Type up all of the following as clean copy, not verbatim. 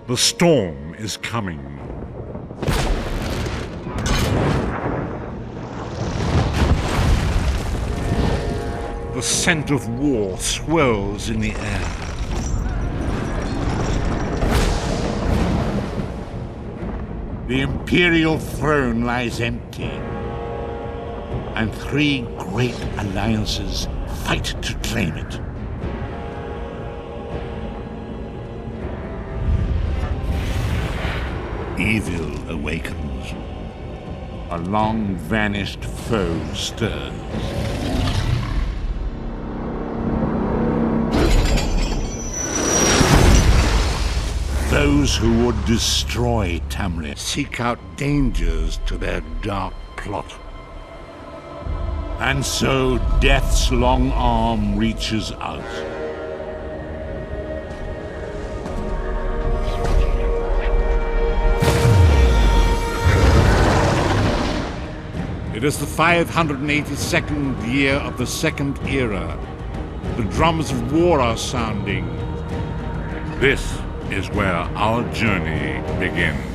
The storm is coming. The scent of war swirls in the air. The Imperial throne lies empty, and three great alliances fight to claim it. Evil awakens. A long-vanished foe stirs. Those who would destroy Tamriel seek out dangers to their dark plot. And so death's long arm reaches out. It is the 582nd year of the Second Era. The drums of war are sounding. This is where our journey begins.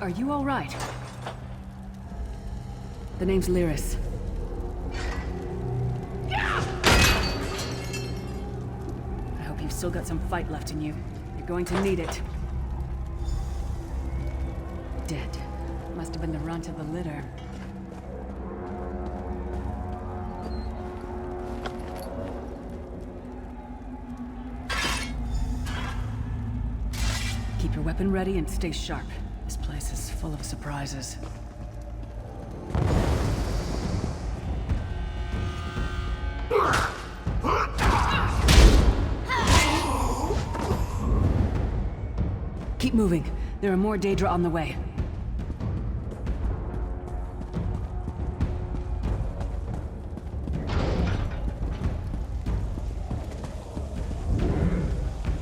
Are you all right? The name's Lyris. I hope you've still got some fight left in you. You're going to need it. Dead. Must have been the runt of the litter. Keep your weapon ready and stay sharp. This place is full of surprises. Keep moving. There are more Daedra on the way.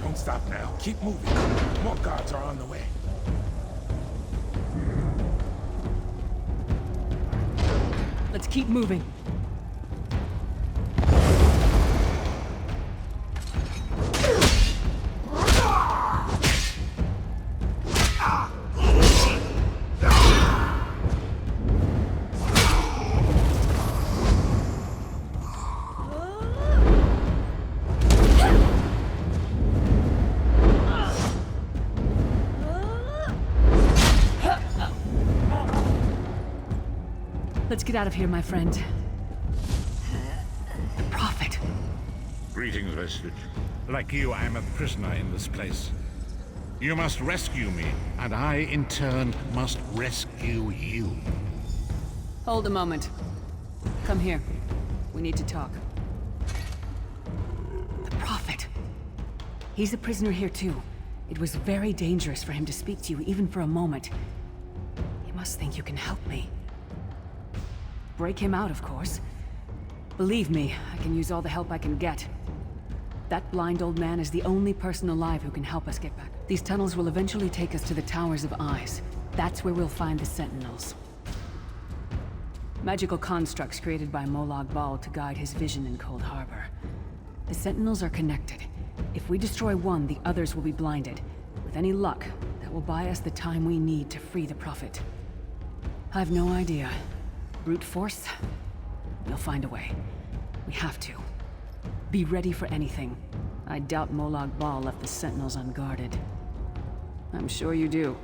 Don't stop now. Keep moving. More guards are on the way. Let's keep moving. Let's get out of here, my friend. The Prophet. Greetings, Vestige. Like you, I am a prisoner in this place. You must rescue me, and I, in turn, must rescue you. Hold a moment. Come here. We need to talk. The Prophet. He's a prisoner here, too. It was very dangerous for him to speak to you, even for a moment. You must think you can help me. Break him out, of course. Believe me, I can use all the help I can get. That blind old man is the only person alive who can help us get back. These tunnels will eventually take us to the Towers of Eyes. That's where we'll find the Sentinels. Magical constructs created by Molag Bal to guide his vision in Cold Harbor. The Sentinels are connected. If we destroy one, the others will be blinded. With any luck, that will buy us the time we need to free the Prophet. I've no idea. Brute force? We'll find a way. We have to. Be ready for anything. I doubt Molag Bal left the Sentinels unguarded. I'm sure you do,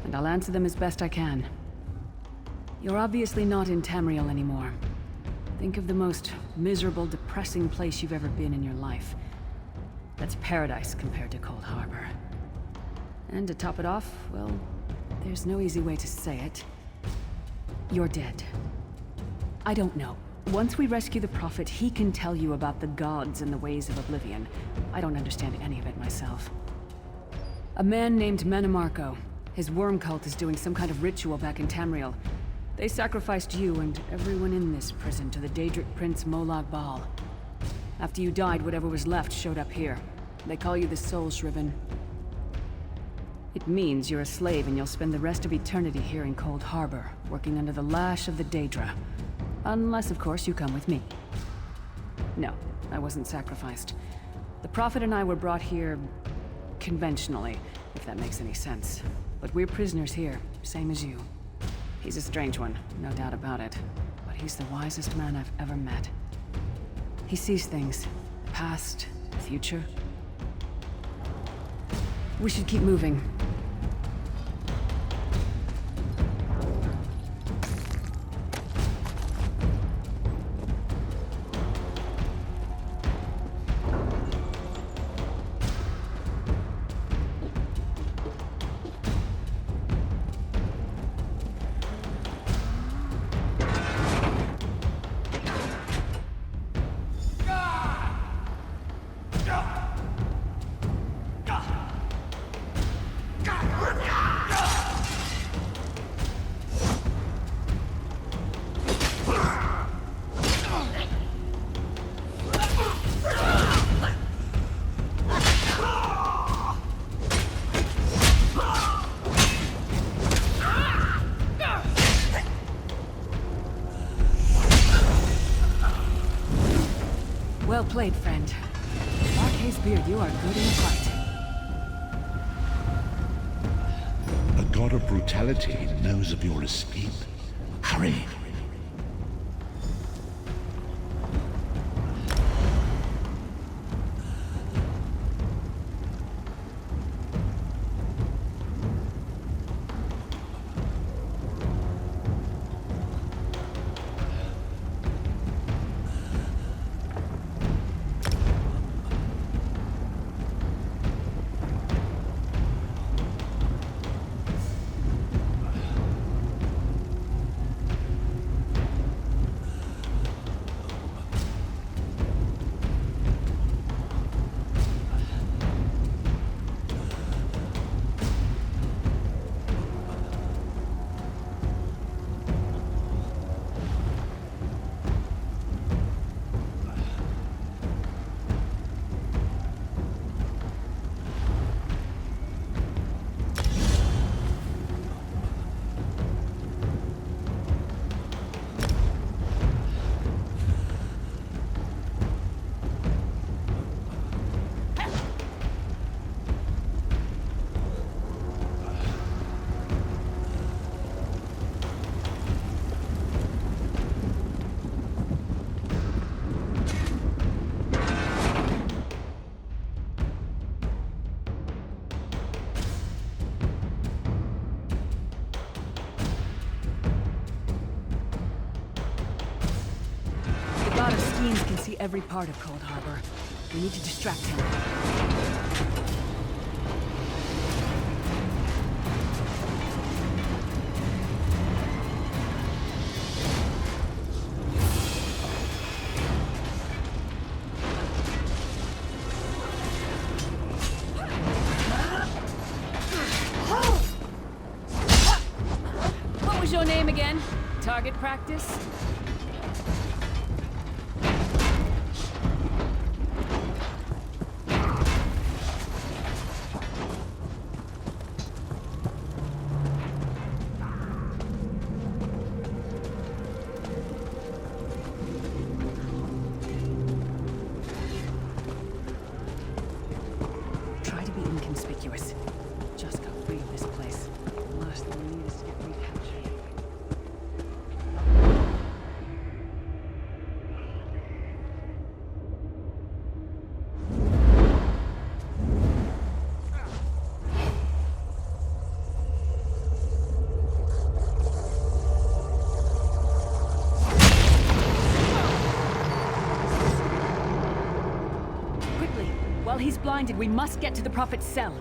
and I'll answer them as best I can. You're obviously not in Tamriel anymore. Think of the most miserable, depressing place you've ever been in your life. That's paradise compared to Cold Harbor. And to top it off, well, there's no easy way to say it. You're dead. I don't know. Once we rescue the Prophet, he can tell you about the gods and the ways of oblivion. I don't understand any of it myself. A man named Menemarco. His worm cult is doing some kind of ritual back in Tamriel. They sacrificed you and everyone in this prison to the Daedric Prince Molag Bal. After you died, whatever was left showed up here. They call you the Soul Shriven. It means you're a slave and you'll spend the rest of eternity here in Cold Harbor, working under the lash of the Daedra. Unless, of course, you come with me. No, I wasn't sacrificed. The Prophet and I were brought here conventionally, if that makes any sense. But we're prisoners here, same as you. He's a strange one, no doubt about it. But he's the wisest man I've ever met. He sees things, the past, the future. We should keep moving. Well played, friend. Marquez Beard, you are good in a fight. A sort of brutality he knows of your escape. Hurry. Can see every part of Cold Harbor. We need to distract him. What was your name again? Target practice? Just got free of this place. The last thing we need is to get recaptured. Quickly! While he's blinded, we must get to the Prophet's cell.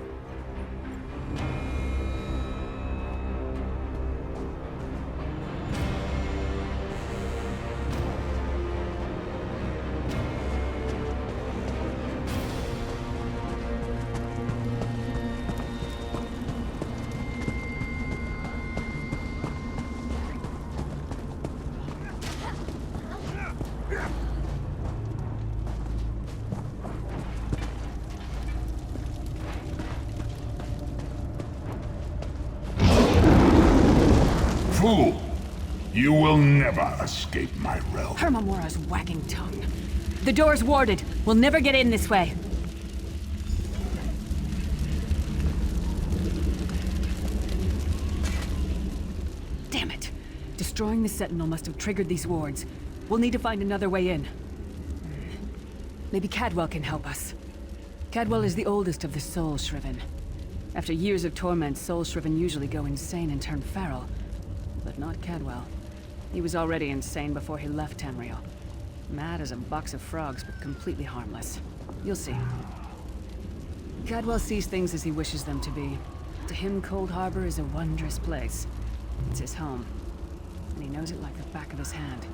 Fool! You will never escape my realm. Hermamora's wagging tongue. The door's warded. We'll never get in this way. Damn it. Destroying the Sentinel must have triggered these wards. We'll need to find another way in. Maybe Cadwell can help us. Cadwell is the oldest of the Soul Shriven. After years of torment, Soul Shriven usually go insane and turn feral. But not Cadwell. He was already insane before he left Tamriel. Mad as a box of frogs, but completely harmless. You'll see. Cadwell sees things as he wishes them to be. To him, Cold Harbor is a wondrous place. It's his home. And he knows it like the back of his hand.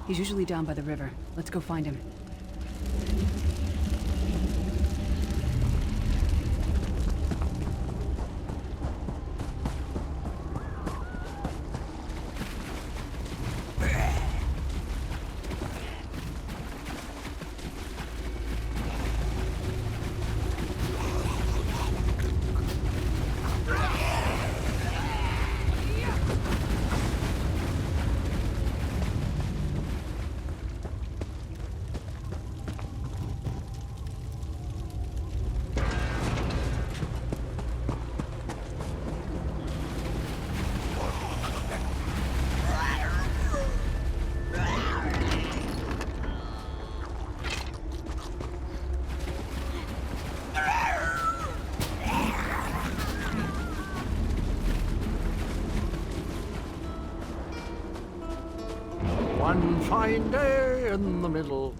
He's usually down by the river. Let's go find him. One fine day in the middle.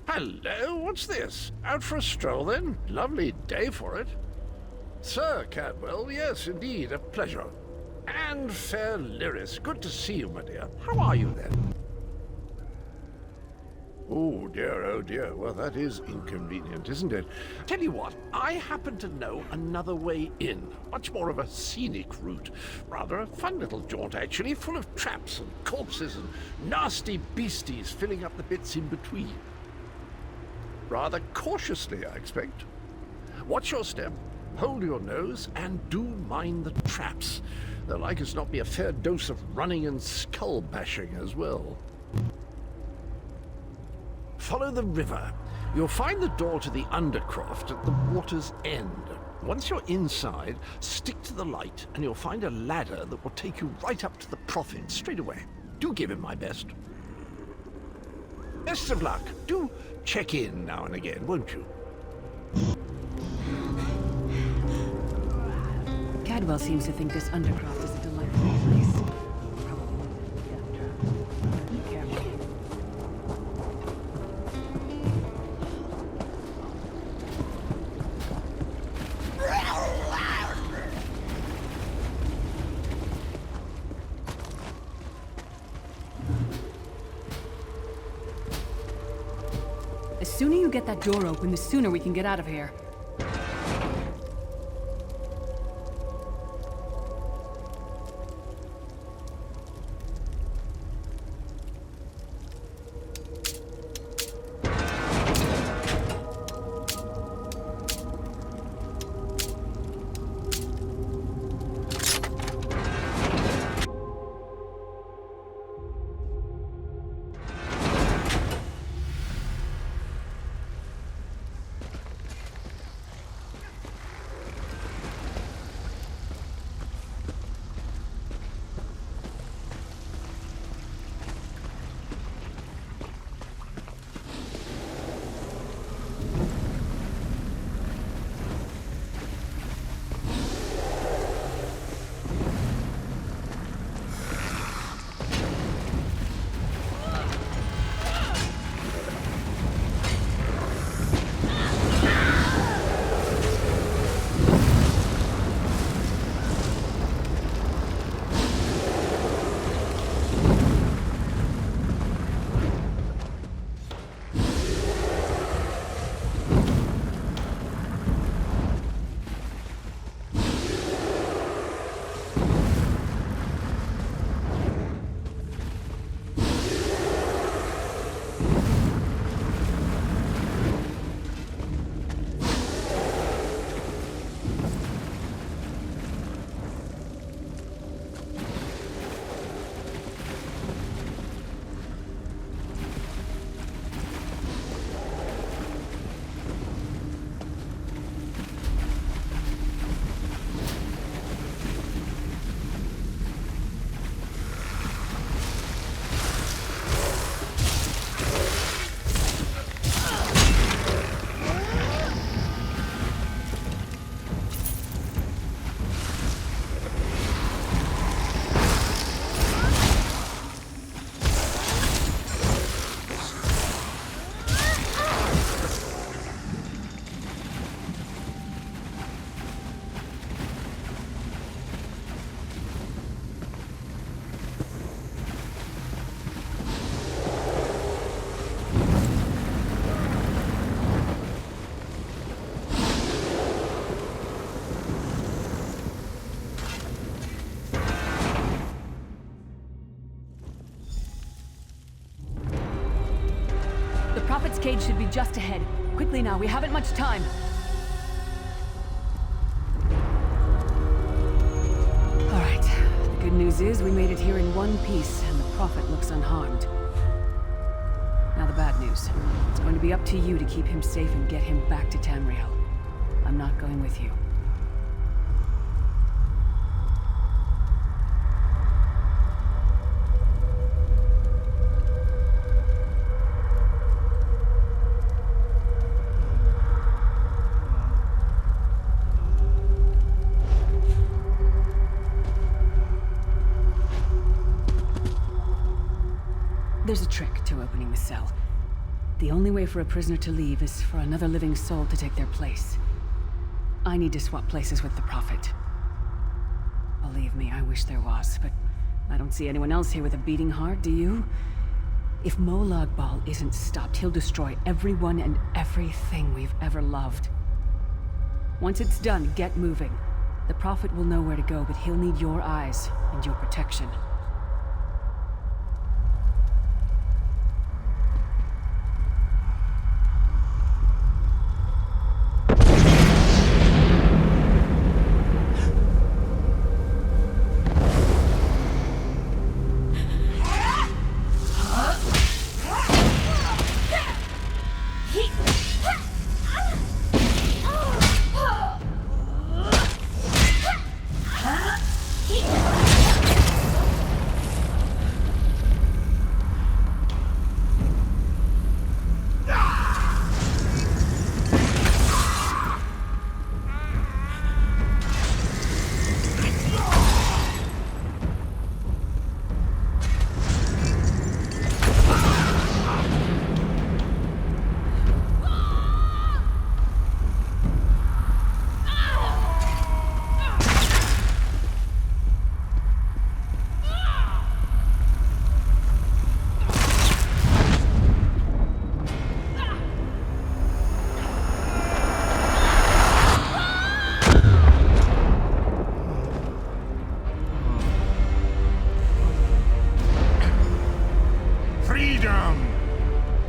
Hello, what's this? Out for a stroll then? Lovely day for it. Sir Cadwell, yes, indeed, a pleasure. And fair Lyris, good to see you, my dear. How are you then? Oh dear, well that is inconvenient, isn't it? Tell you what, I happen to know another way in. Much more of a scenic route. Rather a fun little jaunt, actually, full of traps and corpses and nasty beasties filling up the bits in between. Rather cautiously, I expect. Watch your step, hold your nose, and do mind the traps. There'll like as not be a fair dose of running and skull bashing as well. Follow the river. You'll find the door to the Undercroft at the water's end. Once you're inside, stick to the light, and you'll find a ladder that will take you right up to the Prophet straight away. Do give him my best. Best of luck. Do check in now and again, won't you? Cadwell seems to think this Undercroft is a delightful place. Probably one to be careful. The sooner you get that door open, the sooner we can get out of here. Prophet's cage should be just ahead. Quickly now, we haven't much time. All right. The good news is we made it here in one piece, and the Prophet looks unharmed. Now the bad news. It's going to be up to you to keep him safe and get him back to Tamriel. I'm not going with you. There's a trick to opening the cell. The only way for a prisoner to leave is for another living soul to take their place. I need to swap places with the Prophet. Believe me, I wish there was, but I don't see anyone else here with a beating heart, do you? If Molag Bal isn't stopped, he'll destroy everyone and everything we've ever loved. Once it's done, get moving. The Prophet will know where to go, but he'll need your eyes and your protection.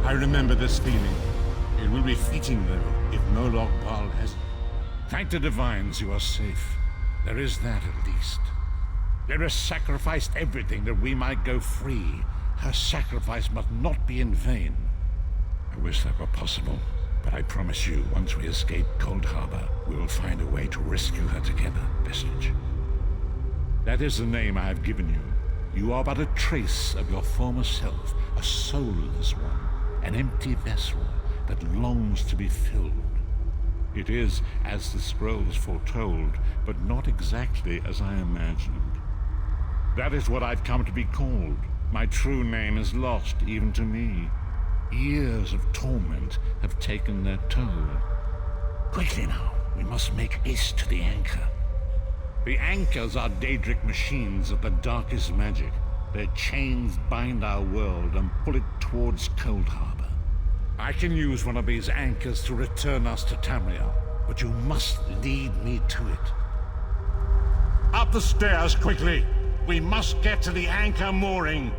I remember this feeling. It will be fleeting, though, if Molag Bal has... Thank the divines you are safe. There is that, at least. Lyra sacrificed everything that we might go free. Her sacrifice must not be in vain. I wish that were possible, but I promise you, once we escape Cold Harbor, we will find a way to rescue her together, Vestige. That is the name I have given you. You are but a trace of your former self, a soulless one, an empty vessel that longs to be filled. It is as the scrolls foretold, but not exactly as I imagined. That is what I've come to be called. My true name is lost, even to me. Years of torment have taken their toll. Quickly now, we must make haste to the anchor. The anchors are Daedric machines of the darkest magic. Their chains bind our world and pull it towards Cold Harbor. I can use one of these anchors to return us to Tamriel, but you must lead me to it. Up the stairs, quickly! We must get to the anchor mooring!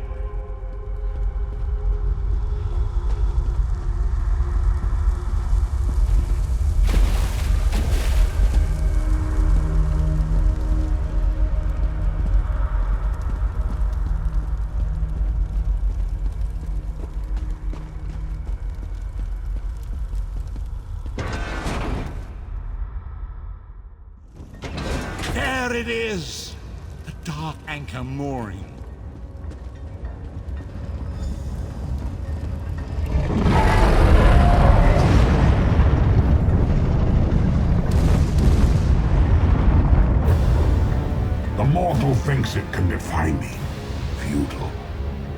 There it is! The dark anchor mooring. The mortal thinks it can defy me. Futile.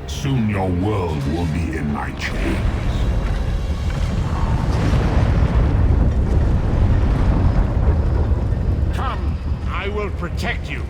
Soon your world will be in my chains. I will protect you.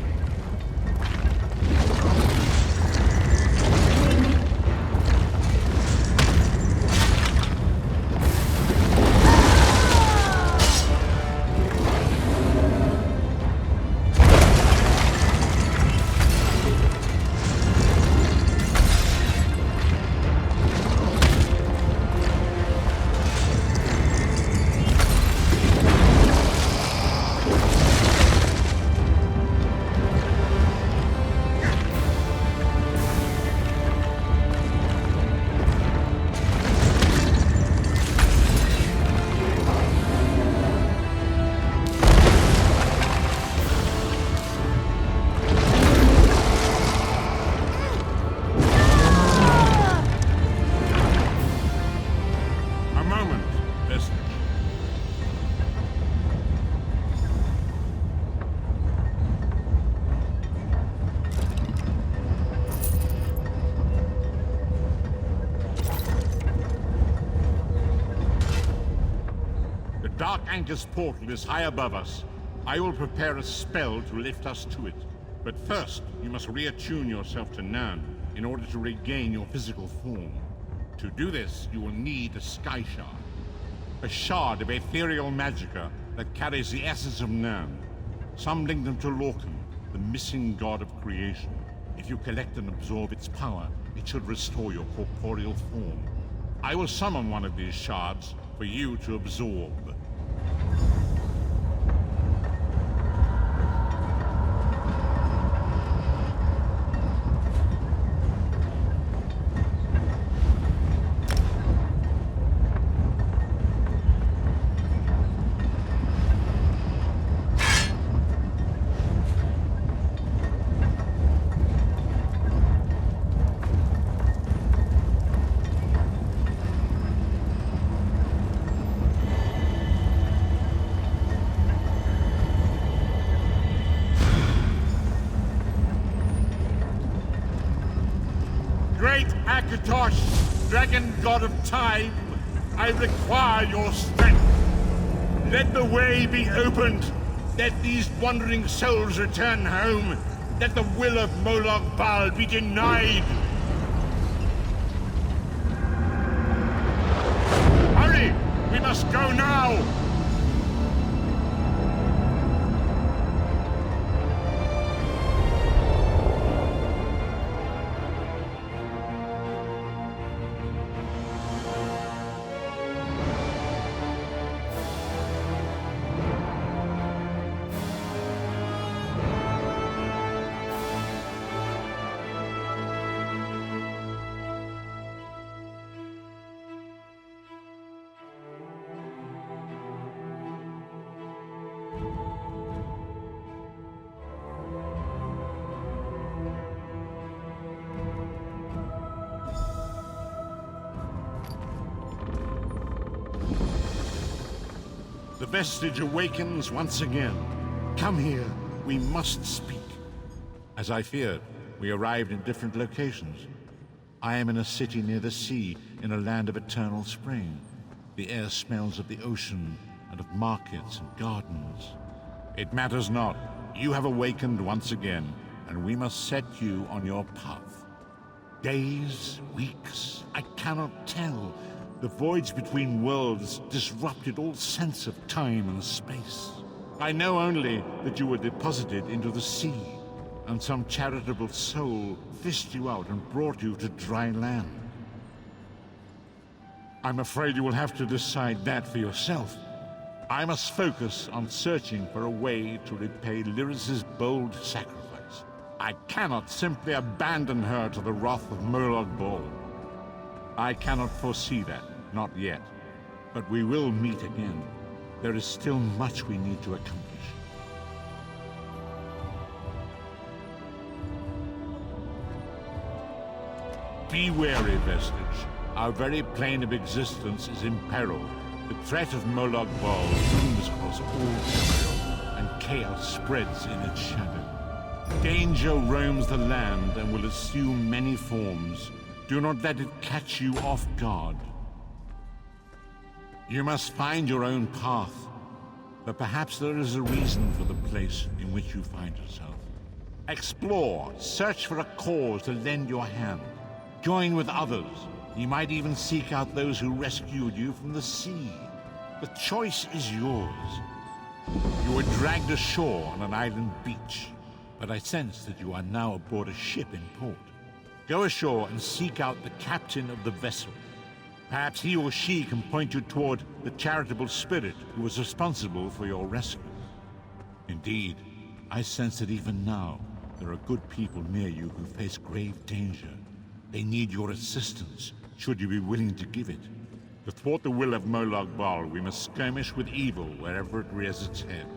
Dark Anchor's portal is high above us. I will prepare a spell to lift us to it. But first, you must reattune yourself to Nern in order to regain your physical form. To do this, you will need a Sky Shard. A shard of ethereal magicka that carries the essence of Nern. Some link them to Lorcan, the missing god of creation. If you collect and absorb its power, it should restore your corporeal form. I will summon one of these shards for you to absorb. Great Akatosh, dragon god of time, I require your strength. Let the way be opened. Let these wandering souls return home. Let the will of Molag Bal be denied. Hurry! We must go now! The vestige awakens once again. Come here, we must speak. As I feared, we arrived in different locations. I am in a city near the sea, in a land of eternal spring. The air smells of the ocean, and of markets and gardens. It matters not. You have awakened once again, and we must set you on your path. Days, weeks, I cannot tell. The voids between worlds disrupted all sense of time and space. I know only that you were deposited into the sea, and some charitable soul fished you out and brought you to dry land. I'm afraid you will have to decide that for yourself. I must focus on searching for a way to repay Lyris's bold sacrifice. I cannot simply abandon her to the wrath of Molag Bal. I cannot foresee that, not yet. But we will meet again. There is still much we need to accomplish. Be wary, Vestige. Our very plane of existence is in peril. The threat of Molag Bal looms across all Tamriel, and chaos spreads in its shadow. Danger roams the land and will assume many forms. Do not let it catch you off guard. You must find your own path, but perhaps there is a reason for the place in which you find yourself. Explore, search for a cause to lend your hand. Join with others. You might even seek out those who rescued you from the sea. The choice is yours. You were dragged ashore on an island beach, but I sense that you are now aboard a ship in port. Go ashore and seek out the captain of the vessel. Perhaps he or she can point you toward the charitable spirit who was responsible for your rescue. Indeed, I sense that even now, there are good people near you who face grave danger. They need your assistance, should you be willing to give it. To thwart the will of Molag Bal, we must skirmish with evil wherever it rears its head.